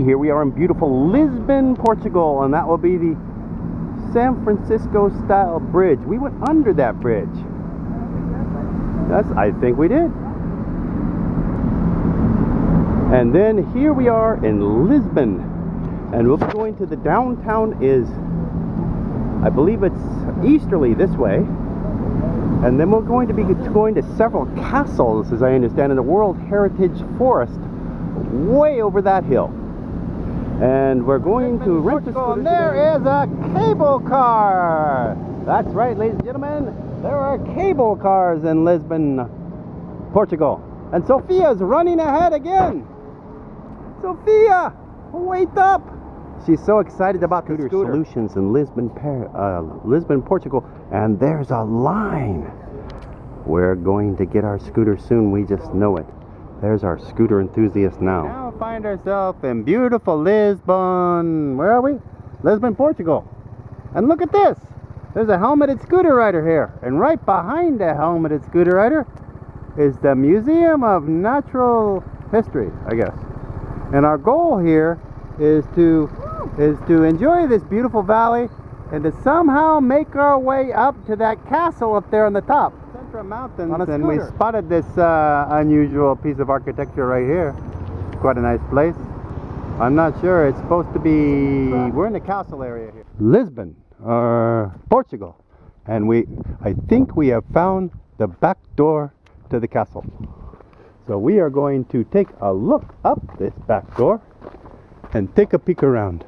here we are in beautiful Lisbon, Portugal, and that will be the San Francisco style bridge. We went under that bridge. I think we did. And then here we are in Lisbon, and we'll be going to the downtown I believe it's easterly this way, and then we're going to be going to several castles, as I understand, in the World Heritage Forest way over that hill. And we're going to rent a scooter. And there is a cable car. That's right, ladies and gentlemen, there are cable cars in Lisbon, Portugal. And Sophia's running ahead again. Sophia, wake up! She's so excited about scooter solutions in Lisbon, Portugal, and there's a line. We're going to get our scooter soon, we just know it. There's our scooter enthusiast now. We now find ourselves in beautiful Lisbon. Where are we? Lisbon, Portugal. And look at this. There's a helmeted scooter rider here. And right behind the helmeted scooter rider is the Museum of Natural History, I guess. And our goal here is to enjoy this beautiful valley and to somehow make our way up to that castle up there on the top. Central Mountains, and we spotted this unusual piece of architecture right here. It's quite a nice place. I'm not sure, it's supposed to be, we're in the castle area here. Lisbon, Portugal, and I think we have found the back door to the castle. So we are going to take a look up this back door and take a peek around.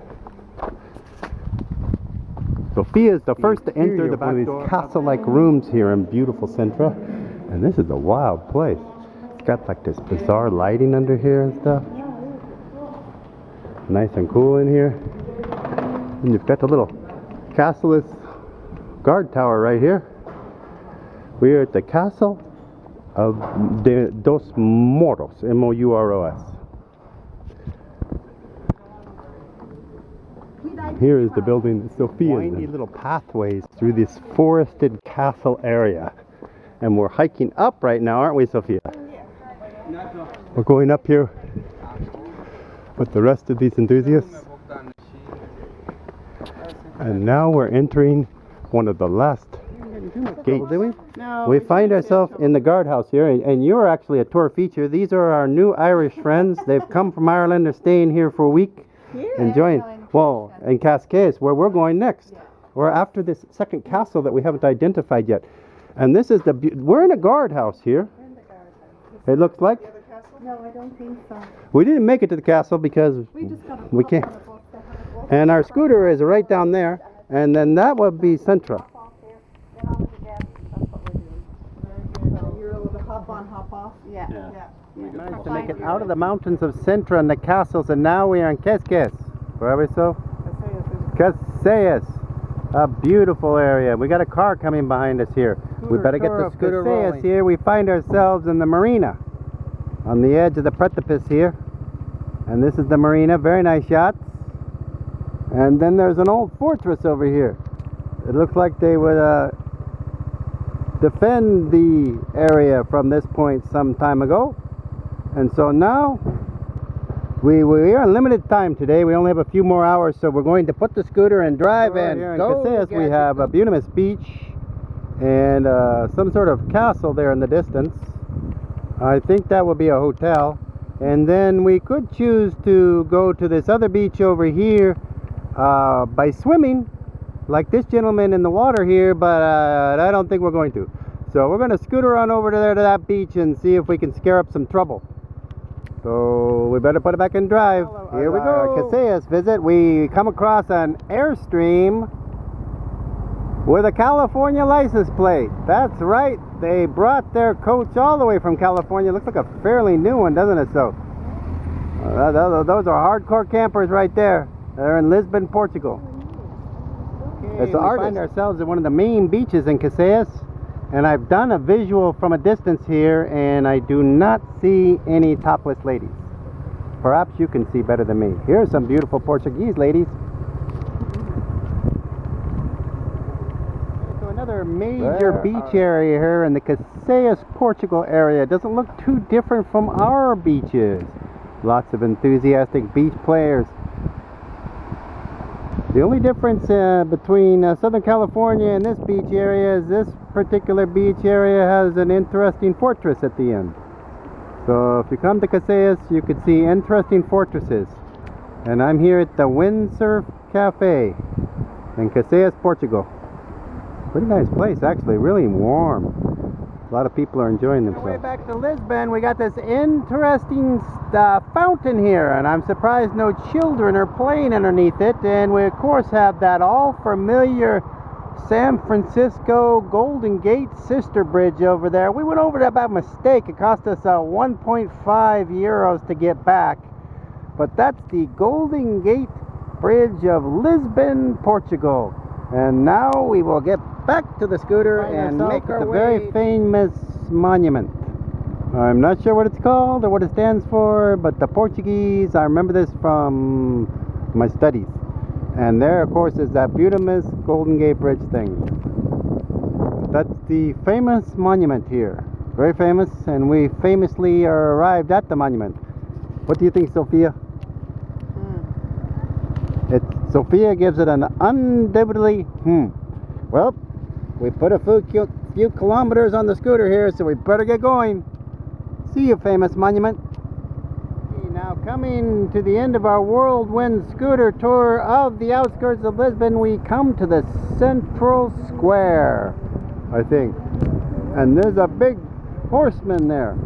Sophia is the first to enter the back door. Castle-like rooms here in beautiful Sintra, and this is a wild place. It's got like this bizarre lighting under here and stuff. Nice and cool in here. And you've got the little castle guard tower right here. We are at the castle of dos Moros, M-O-U-R-O-S. Here is the building, Sophia. Windy little pathways through this forested castle area. And we're hiking up right now, aren't we, Sophia? Yeah. We're going up here with the rest of these enthusiasts. And now we're entering one of the last gates. We find ourselves in the guardhouse here, and you're actually a tour feature. These are our new Irish friends. They've come from Ireland. They're staying here for a week. Enjoying. Well, in Cascais, where we're going next. We're after this second castle that we haven't identified yet. And this is we're in a guardhouse here. We're in the guardhouse. It looks like. No, I don't think so. We didn't make it to the castle because we can't. And our scooter is right down there. And then that would be Sintra. You're able to hop on, hop off. Yeah. We managed to make it out of the mountains of Sintra and the castles, and now we are in Cascais. Where are we, so? Cascais. A beautiful area. We got a car coming behind us here. We better get the scooter rolling. Here we find ourselves in the marina on the edge of the precipice here. And this is the marina. Very nice shots. And then there's an old fortress over here. It looks like they would defend the area from this point some time ago. And so now we are on limited time today. We only have a few more hours, so we're going to put the scooter and drive and go. In Cascais, we have a Bunamus Beach and some sort of castle there in the distance. I think that will be a hotel. And then we could choose to go to this other beach over here by swimming, like this gentleman in the water here, but I don't think we're going to. So we're going to scooter on over to that beach and see if we can scare up some trouble. So we better put it back in drive. Here we go. Cascais visit. We come across an Airstream with a California license plate. That's right. They brought their coach all the way from California. Looks like a fairly new one, doesn't it? So those are hardcore campers right there. They're in Lisbon, Portugal. Okay, so we find ourselves at one of the main beaches in Cascais. And I've done a visual from a distance here, and I do not see any topless ladies. Perhaps you can see better than me. Here are some beautiful Portuguese ladies. So another major beach area here in the Cascais, Portugal area. It doesn't look too different from our beaches. Lots of enthusiastic beach players. The only difference between Southern California and this beach area is this particular beach area has an interesting fortress at the end. So if you come to Casillas, you could see interesting fortresses. And I'm here at the Windsurf Cafe in Casillas, Portugal. Pretty nice place, actually, really warm. A lot of people are enjoying themselves. On the way back to Lisbon, we got this interesting fountain here, and I'm surprised no children are playing underneath it. And we of course have that all familiar San Francisco Golden Gate sister bridge over there. We went over that by mistake. It cost us 1.5 euros to get back. But that's the Golden Gate Bridge of Lisbon, Portugal. And now we will get back to the scooter and make our way. Very famous monument. I'm not sure what it's called or what it stands for, but the Portuguese, I remember this from my studies. And there, of course, is that beautiful Golden Gate Bridge thing. That's the famous monument here. Very famous, and we famously arrived at the monument. What do you think, Sophia? Sophia gives it an undoubtedly Well, we put a few kilometers on the scooter here, so we better get going. See you, famous monument. Now coming to the end of our whirlwind scooter tour of the outskirts of Lisbon, we come to the central square, I think. And there's a big horseman there.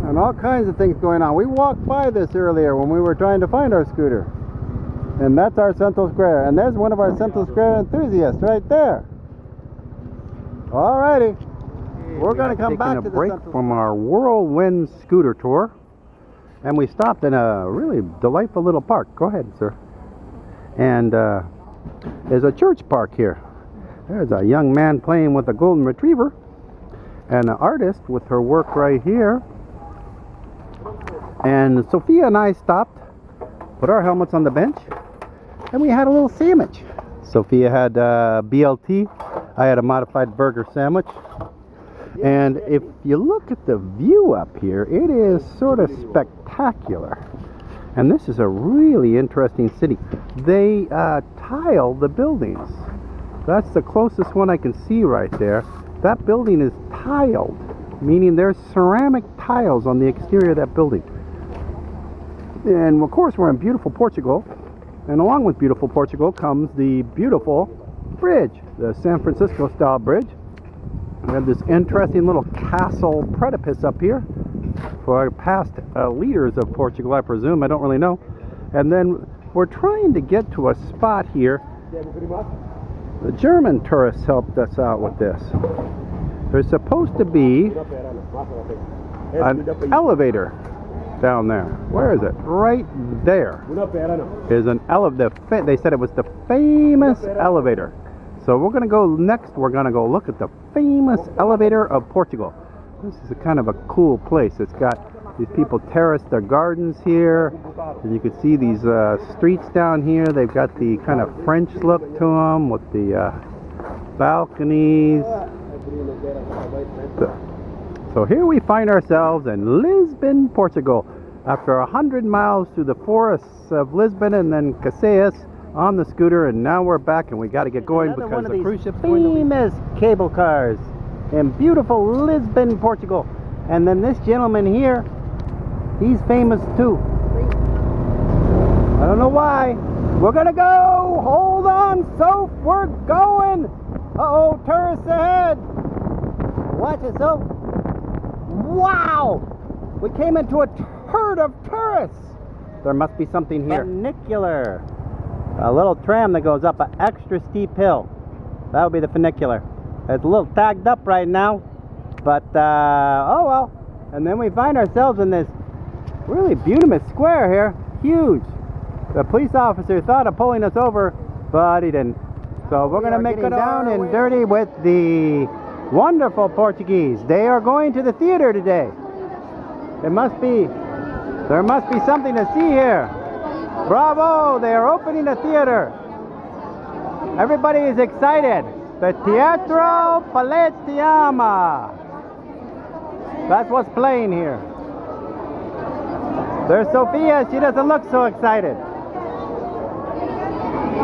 And all kinds of things going on. We walked by this earlier when we were trying to find our scooter. And that's our Central Square. And there's one of our Central Square enthusiasts right there. Alrighty. We're going to come back to the break from our whirlwind scooter tour. And we stopped in a really delightful little park. Go ahead, sir. And there's a church park here. There's a young man playing with a golden retriever. And an artist with her work right here. And Sophia and I stopped, put our helmets on the bench, and we had a little sandwich. Sophia had BLT. I had a modified burger sandwich. And if you look at the view up here, it is sort of spectacular. And this is a really interesting city. They tile the buildings. That's the closest one I can see right there. That building is tiled, meaning there's ceramic tiles on the exterior of that building. And of course we're in beautiful Portugal, and along with beautiful Portugal comes the beautiful bridge, the San Francisco style bridge. We have this interesting little castle precipice up here for past leaders of Portugal, I presume. I don't really know. And then we're trying to get to a spot here. The German tourists helped us out with this. There's supposed to be an elevator down there. Where is it? Right there is an elevator. They said it was the famous elevator. So we're going to go next. We're going to go look at the famous elevator of Portugal. This is a kind of a cool place. It's got these people terrace their gardens here. And you can see these streets down here. They've got the kind of French look to them with the balconies. So here we find ourselves in Lisbon, Portugal. After 100 miles through the forests of Lisbon and then Casillas on the scooter, and now we're back and we got to get going because the cruise ship's famous cable cars in beautiful Lisbon, Portugal. And then this gentleman here, he's famous too. I don't know why. We're gonna go. Hold on, Soph. We're going. Uh-oh, tourists ahead. Watch it, Soph. Wow! We came into a herd of tourists. There must be something here. Funicular. A little tram that goes up an extra steep hill. That would be the funicular. It's a little tagged up right now, but oh well. And then we find ourselves in this really beautiful square here. Huge. The police officer thought of pulling us over, but he didn't. So we're going to make it down and dirty with the wonderful Portuguese. They are going to the theater today. There must be something to see here. Bravo! They are opening a theater. Everybody is excited. The Teatro Paletiama. That's what's playing here. There's Sophia. She doesn't look so excited.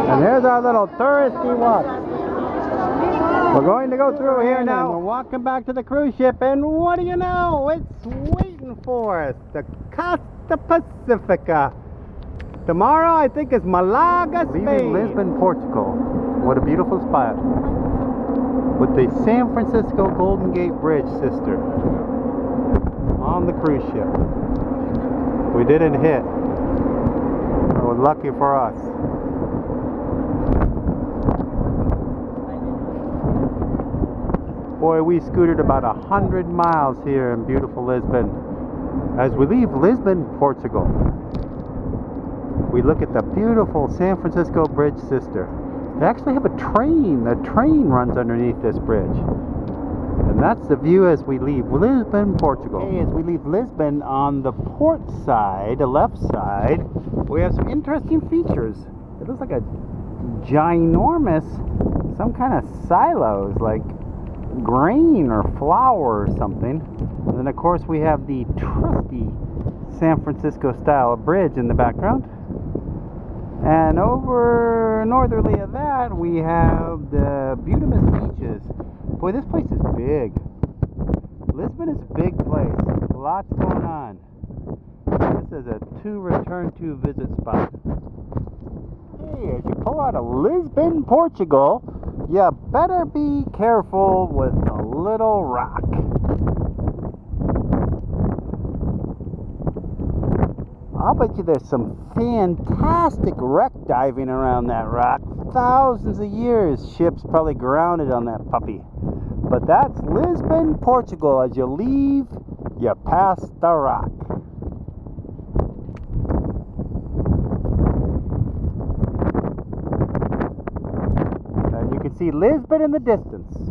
And there's our little touristy walk. We're going to go through here now. We're walking back to the cruise ship, and what do you know? It's waiting for us. The Costa Pacifica. Tomorrow, I think, is Malaga, Spain. Leaving Lisbon, Portugal. What a beautiful spot. With the San Francisco Golden Gate Bridge, sister. On the cruise ship. We didn't hit. Well, lucky for us. Boy, we scooted about 100 miles here in beautiful Lisbon. As we leave Lisbon, Portugal, we look at the beautiful San Francisco Bridge, sister. They actually have a train. The train runs underneath this bridge. And that's the view as we leave Lisbon, Portugal. Okay, as we leave Lisbon, on the port side, the left side, we have some interesting features. It looks like a ginormous, some kind of silos, like grain or flour or something. And then of course we have the trusty San Francisco style bridge in the background. And over northerly of that we have the beautiful beaches. Boy, this place is big. Lisbon is a big place. Lots going on. This is a return to visit spot. Hey, as you pull out of Lisbon, Portugal, you better be careful with the little rock. I'll bet you there's some fantastic wreck diving around that rock. Thousands of years, ships probably grounded on that puppy. But that's Lisbon, Portugal. As you leave, you pass the rock. And you can see Lisbon in the distance.